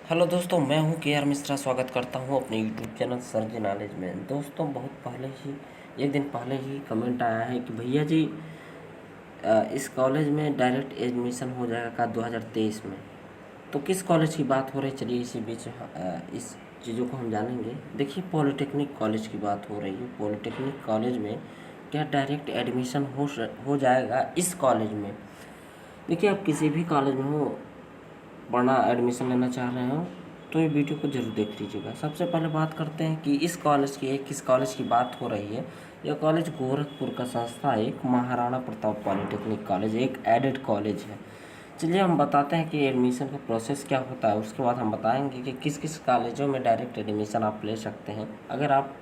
Hello दोस्तों, मैं हूं के मिश्रा। स्वागत करता हूं अपने यूट्यूब चैनल सर जी नॉलेज में। दोस्तों, बहुत पहले ही एक दिन पहले ही कमेंट आया है कि भैया जी इस कॉलेज में डायरेक्ट एडमिशन हो जाएगा का 2023 में। तो किस कॉलेज की बात हो रही, चलिए इसी बीच इस चीज़ों को हम जानेंगे। देखिए, पॉलिटेक्निक कॉलेज की बात हो रही है। पॉलिटेक्निक कॉलेज में क्या डायरेक्ट एडमिशन हो जाएगा इस कॉलेज में? देखिए, आप किसी भी कॉलेज में हो, पढ़ना एडमिशन लेना चाह रहे हो, तो ये वीडियो को जरूर देख लीजिएगा। सबसे पहले बात करते हैं कि इस कॉलेज की किस कॉलेज की बात हो रही है। यह कॉलेज गोरखपुर का संस्था है, एक महाराणा प्रताप पॉलिटेक्निक कॉलेज, एक एडेड कॉलेज है। चलिए हम बताते हैं कि एडमिशन का प्रोसेस क्या होता है। उसके बाद हम बताएंगे कि किस किस कॉलेजों में डायरेक्ट एडमिशन आप ले सकते हैं। अगर आप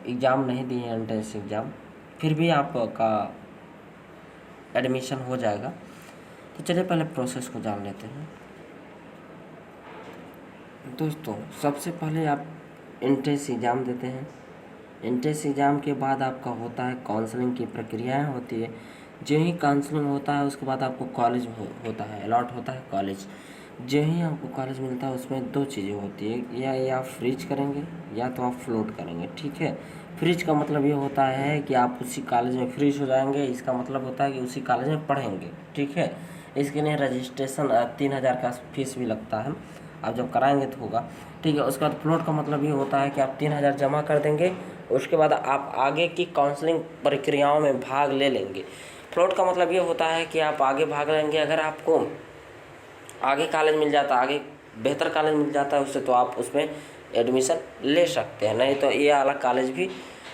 एग्ज़ाम नहीं दिए हैं, एंट्रेंस एग्ज़ाम, फिर भी आपका एडमिशन हो जाएगा। तो चलिए पहले प्रोसेस को जान लेते हैं। दोस्तों, सबसे पहले आप एंट्रेंस एग्ज़ाम देते हैं। एंट्रेंस एग्ज़ाम के बाद आपका होता है काउंसलिंग की प्रक्रियाएं होती है। जो ही काउंसलिंग होता है उसके बाद आपको कॉलेज होता है, अलॉट होता है कॉलेज। जो ही आपको कॉलेज मिलता है उसमें दो चीज़ें होती है, या आप फ्रीज करेंगे या तो आप फ्लोट करेंगे। ठीक है, फ्रीज का मतलब ये होता है कि आप उसी कॉलेज में फ्रीज हो जाएंगे। इसका मतलब होता है कि उसी कॉलेज में पढ़ेंगे। ठीक है, इसके लिए रजिस्ट्रेशन 3,000 का फीस भी लगता है। आप जब कराएंगे तो होगा। ठीक है, उसके बाद फ्लोट का मतलब ये होता है कि आप 3,000 जमा कर देंगे, उसके बाद आप आगे की काउंसलिंग प्रक्रियाओं में भाग ले लेंगे। फ्लोट का मतलब ये होता है कि आप आगे भाग लेंगे। अगर आपको आगे कॉलेज मिल जाता, आगे बेहतर कॉलेज मिल जाता है उससे, तो आप उसमें एडमिशन ले सकते हैं। नहीं तो ये वाला कॉलेज भी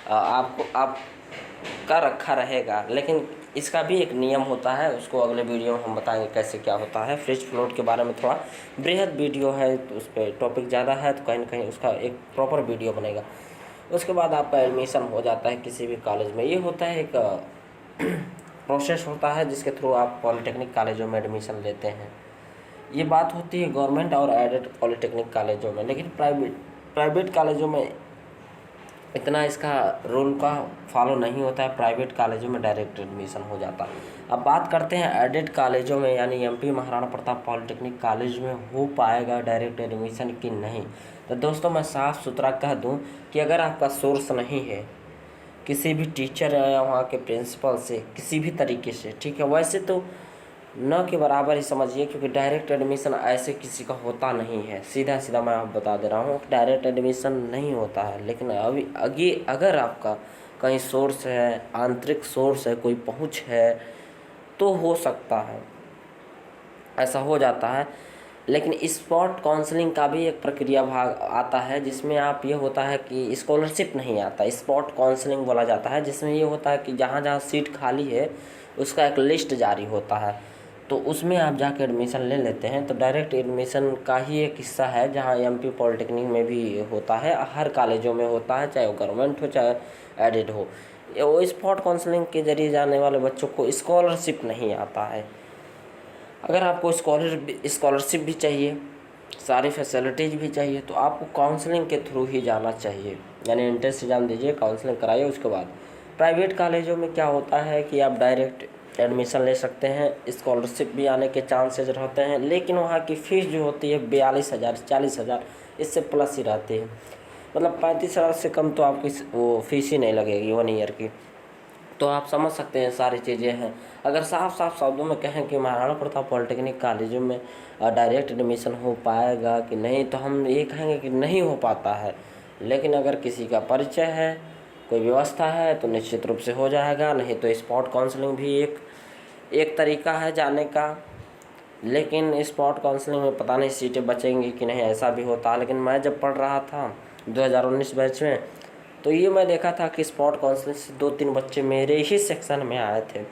आपका रखा रहेगा। लेकिन इसका भी एक नियम होता है, उसको अगले वीडियो में हम बताएंगे कैसे क्या होता है। फ्रीज फ्लोट के बारे में थोड़ा बृहद वीडियो है, तो उस पर टॉपिक ज़्यादा है, तो कहीं ना कहीं उसका एक प्रॉपर वीडियो बनेगा। उसके बाद आपका एडमिशन हो जाता है किसी भी कॉलेज में। ये होता है एक प्रोसेस होता है जिसके थ्रू आप पॉलिटेक्निक कॉलेजों में एडमिशन लेते हैं। ये बात होती है गवर्नमेंट और एडेड पॉलिटेक्निक कॉलेजों में। लेकिन प्राइवेट कॉलेजों में इतना इसका रूल का फॉलो नहीं होता है। प्राइवेट कॉलेजों में डायरेक्ट एडमिशन हो जाता है। अब बात करते हैं एडेड कॉलेजों में, यानी MP Maharana Pratap polytechnic college में हो पाएगा डायरेक्ट एडमिशन कि नहीं। तो दोस्तों, मैं साफ़ सुथरा कह दूं कि अगर आपका सोर्स नहीं है किसी भी टीचर या वहाँ के प्रिंसिपल से किसी भी तरीके से, ठीक है, वैसे तो न के बराबर ही समझिए, क्योंकि डायरेक्ट एडमिशन ऐसे किसी का होता नहीं है। सीधा सीधा मैं आप बता दे रहा हूँ, डायरेक्ट एडमिशन नहीं होता है। लेकिन अभी आगे अगर आपका कहीं सोर्स है, आंतरिक सोर्स है, कोई पहुँच है, तो हो सकता है, ऐसा हो जाता है। लेकिन स्पॉट काउंसलिंग का भी एक प्रक्रिया भाग आता है, जिसमें आप ये होता है कि स्कॉलरशिप नहीं आता, स्पॉट काउंसलिंग बोला जाता है, जिसमें ये होता है कि जहाँ जहाँ सीट खाली है उसका एक लिस्ट जारी होता है, तो उसमें आप जाके एडमिशन ले लेते हैं। तो डायरेक्ट एडमिशन का ही एक हिस्सा है, जहाँ एमपी पॉलिटेक्निक में भी होता है, हर कॉलेजों में होता है, चाहे वो गवर्नमेंट हो चाहे एडेड हो। वो स्पॉट काउंसलिंग के जरिए जाने वाले बच्चों को स्कॉलरशिप नहीं आता है। अगर आपको स्कॉलरशिप भी चाहिए, सारी फैसिलिटीज़ भी चाहिए, तो आपको काउंसलिंग के थ्रू ही जाना चाहिए। यानी एंट्रेंस एग्जाम दीजिए, काउंसलिंग कराइए। उसके बाद प्राइवेट कॉलेजों में क्या होता है कि आप डायरेक्ट एडमिशन ले सकते हैं, स्कॉलरशिप भी आने के चांसेस रहते हैं, लेकिन वहाँ की फ़ीस जो होती है 42,000 40,000 इससे प्लस ही रहती है। मतलब 35,000 से कम तो आपकी वो फीस ही नहीं लगेगी 1 ईयर की। तो आप समझ सकते हैं सारी चीज़ें हैं। अगर साफ साफ शब्दों में कहें कि महाराणा प्रताप पॉलिटेक्निक कॉलेजों में डायरेक्ट एडमिशन हो पाएगा कि नहीं, तो हम ये कहेंगे कि नहीं हो पाता है। लेकिन अगर किसी का परिचय है, कोई व्यवस्था है, तो निश्चित रूप से हो जाएगा। नहीं तो स्पॉट काउंसलिंग भी एक तरीका है जाने का। लेकिन स्पॉट काउंसलिंग में पता नहीं सीटें बचेंगी कि नहीं, ऐसा भी होता है। लेकिन मैं जब पढ़ रहा था 2019 बैच में, तो ये मैं देखा था कि स्पॉट काउंसलिंग से 2-3 बच्चे मेरे ही सेक्शन में आए थे।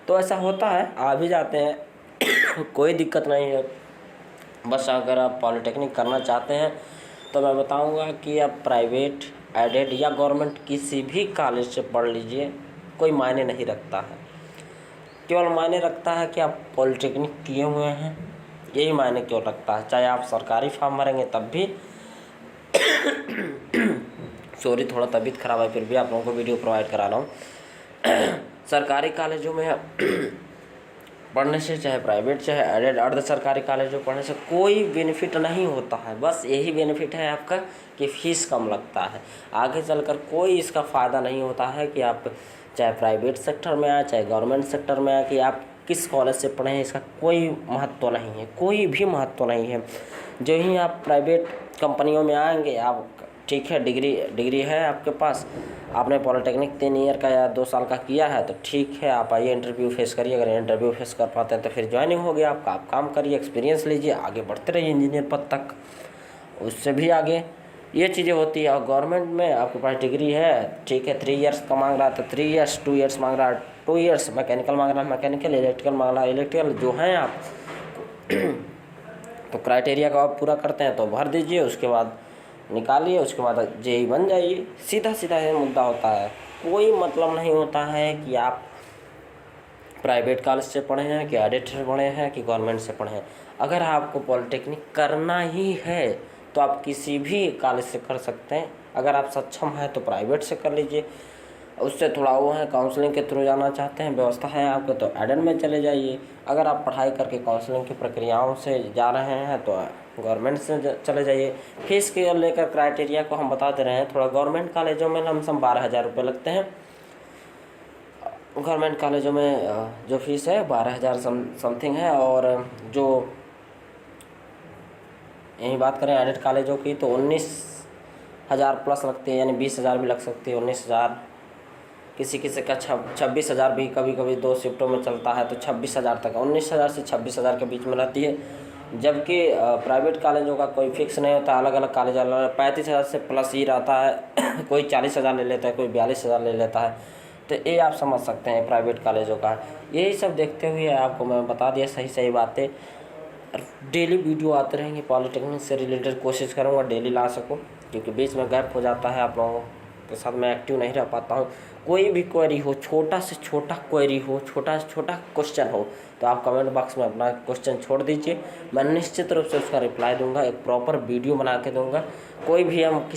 तो ऐसा होता है, आ भी जाते हैं कोई दिक्कत नहीं है। बस अगर आप पॉलिटेक्निक करना चाहते हैं तो मैं बताऊंगा कि आप प्राइवेट, एडेड या गवर्नमेंट किसी भी कॉलेज से पढ़ लीजिए, कोई मायने नहीं रखता है। केवल मायने रखता है कि आप पॉलिटेक्निक किए हुए हैं, यही मायने क्यों रखता है। चाहे आप सरकारी फॉर्म भरेंगे तब भी सॉरी, थोड़ा तबीयत ख़राब है, फिर भी आप लोगों को वीडियो प्रोवाइड करा रहा हूँ। सरकारी कॉलेजों में पढ़ने से, चाहे प्राइवेट चाहे एडेड अर्ध सरकारी कॉलेज में पढ़ने से कोई बेनिफिट नहीं होता है। बस यही बेनिफिट है आपका कि फ़ीस कम लगता है। आगे चलकर कोई इसका फ़ायदा नहीं होता है कि आप चाहे प्राइवेट सेक्टर में आए चाहे गवर्नमेंट सेक्टर में आए, कि आप किस कॉलेज से पढ़े हैं इसका कोई महत्व नहीं है, कोई भी महत्व नहीं है। जो ही आप प्राइवेट कंपनियों में आएंगे, आप ठीक है डिग्री है आपके पास, आपने पॉलिटेक्निक 3 ईयर का या 2 साल का किया है तो ठीक है, आप आइए इंटरव्यू फेस करिए। अगर इंटरव्यू फेस कर पाते हैं तो फिर ज्वाइनिंग हो गया आपका, आप काम करिए, एक्सपीरियंस लीजिए, आगे बढ़ते रहिए इंजीनियर पद तक, उससे भी आगे ये चीज़ें होती है। और गवर्नमेंट में आपके पास डिग्री है, ठीक है 3 ईयर्स का मांग रहा है तो 3 ईयर्स, 2 ईयर्स मांग रहा है 2 ईयर्स, मैकेनिकल मांग रहा है मैकेनिकल, इलेक्ट्रिकल मांग रहा है इलेक्ट्रिकल, जो हैं आप तो क्राइटेरिया को आप पूरा करते हैं तो भर दीजिए, उसके बाद निकालिए, उसके बाद जेई बन जाइए। सीधा सीधा ये मुद्दा होता है। कोई मतलब नहीं होता है कि आप प्राइवेट कॉलेज से पढ़े हैं कि एडेड से पढ़े हैं कि गवर्नमेंट से पढ़े हैं। अगर आपको पॉलिटेक्निक करना ही है तो आप किसी भी कॉलेज से कर सकते हैं। अगर आप सक्षम हैं तो प्राइवेट से कर लीजिए, उससे थोड़ा वो है काउंसलिंग के थ्रू जाना चाहते हैं, व्यवस्था है आपको तो एडेड में चले जाइए। अगर आप पढ़ाई करके काउंसलिंग की प्रक्रियाओं से जा रहे हैं तो गवर्नमेंट से चले जाइए। फीस के लेकर क्राइटेरिया को हम बता दे रहे हैं। थोड़ा गवर्नमेंट कॉलेजों में लमसम 12,000 रुपये लगते हैं। गवर्नमेंट कॉलेजों में जो फीस है 12,000 समथिंग है। और जो यही बात करें एडेड कॉलेजों की तो 19,000 प्लस लगती है, यानी 20,000 भी लग सकती है, 19,000, किसी किसी का 26,000 भी कभी कभी 2 शिफ्टों में चलता है तो 26,000 तक, 19,000 से 26,000 के बीच में रहती है। जबकि प्राइवेट कॉलेजों का कोई फिक्स नहीं होता, अलग अलग कॉलेज अलग 35,000 से प्लस ही रहता है कोई 40,000 ले लेता है, कोई 42,000 ले लेता है। तो ये आप समझ सकते हैं प्राइवेट कॉलेजों का। यही सब देखते हुए आपको मैं बता दिया सही बातें। डेली वीडियो आते रहेंगे पॉलिटेक्निक से रिलेटेड, कोशिश करूँगा डेली ला सकूँ, क्योंकि बीच में गैप हो जाता है, आप लोगों के साथ मैं एक्टिव नहीं रह पाता हूँ। कोई भी क्वेरी हो, छोटा से छोटा क्वेरी हो, छोटा से छोटा क्वेश्चन हो, तो आप कमेंट बॉक्स में अपना क्वेश्चन छोड़ दीजिए, मैं निश्चित रूप से उसका रिप्लाई दूंगा, एक प्रॉपर वीडियो बना के दूंगा। कोई भी हम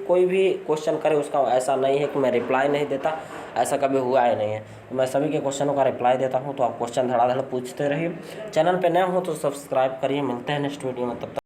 कोई भी क्वेश्चन करे उसका ऐसा नहीं है कि मैं रिप्लाई नहीं देता, ऐसा कभी हुआ ही नहीं है। मैं सभी के क्वेश्चनों का रिप्लाई देता हूँ, तो आप क्वेश्चन धड़ाधड़ पूछते रहिए। चैनल पे नए हो तो सब्सक्राइब करिए। मिलते हैं नेक्स्ट वीडियो में, तब तक